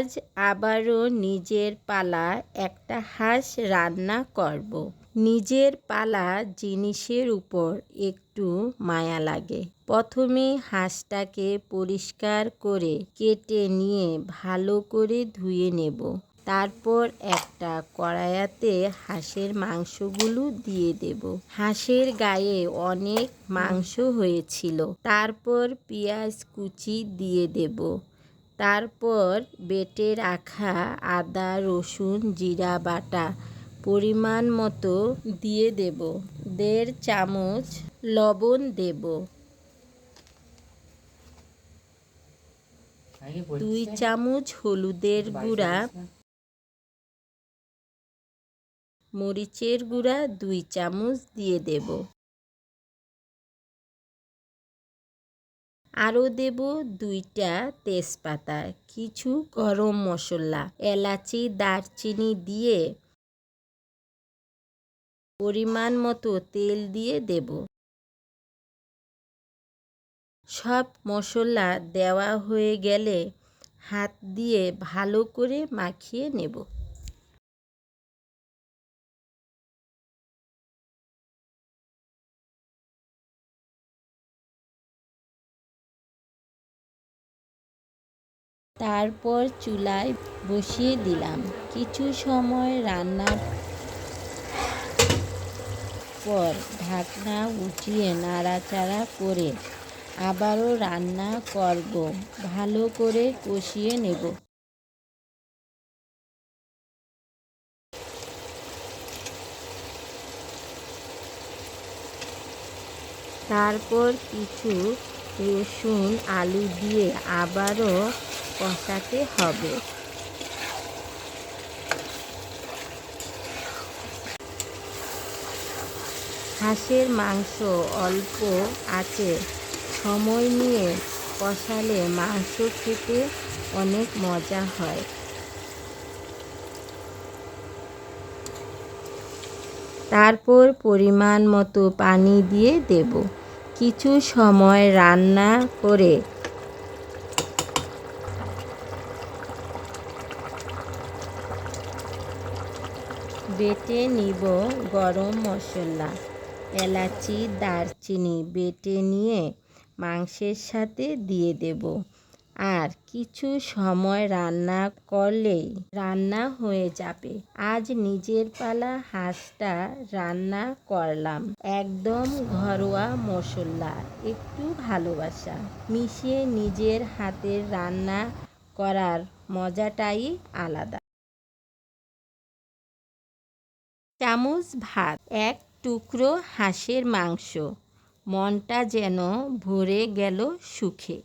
আজ আবারও নিজের পালা একটা হাঁস রান্না করব। নিজের পালা জিনিসের উপর একটু মায়া লাগে। প্রথমে হাঁসটাকে পরিষ্কার করে কেটে নিয়ে ভালো করে ধুয়ে নেব। তারপর একটা কড়াইতে হাঁসের মাংসগুলো দিয়ে দেব। হাঁসের গায়ে অনেক মাংস হয়েছিল। তারপর পেঁয়াজ কুচি দিয়ে দেব। তারপর বেটে রাখা আদা রসুন জিরা বাটা পরিমাণ মতো দিয়ে দেব। 1.5 চামচ লবণ দেব। 2 চামচ হলুদের গুঁড়া, মরিচের গুঁড়া 2 চামচ দিয়ে দেব। আরও দেব 2টা তেজপাতা, কিছু গরম মশলা, এলাচি দারচিনি দিয়ে পরিমাণ মতো তেল দিয়ে দেব। সব মশলা দেওয়া হয়ে গেলে হাত দিয়ে ভালো করে মাখিয়ে নেব। তারপর চুলায় বসিয়ে দিলাম। কিছু সময় রান্নার পর ঢাকনা উঠিয়ে নাড়াচাড়া করে আবারও রান্না করব। ভালো করে কষিয়ে নেব। তারপর কিছু রসুন আলু দিয়ে আবারও কষাতে হবে। হাঁসের মাংস অল্প আঁচে সময় নিয়ে কষালে মাংস খেতে অনেক মজা হয়। তারপর পরিমাণ মতো পানি দিয়ে দেব। কিছু সময় রান্না করে বেটে নিব গরম মশলা, এলাচি দারচিনি বেটে নিয়ে মাংসের সাথে দিয়ে দেব। আর কিছু সময় রান্না করলেই রান্না হয়ে যাবে। আজ নিজের পালা হাঁসটা রান্না করলাম। একদম ঘরোয়া মশলা, একটু ভালোবাসা মিশিয়ে নিজের হাতের রান্না করার মজাটাই আলাদা। চামচ ভাত, এক টুকরো হাঁসের মাংস, মনটা যেন ভরে গেল সুখে।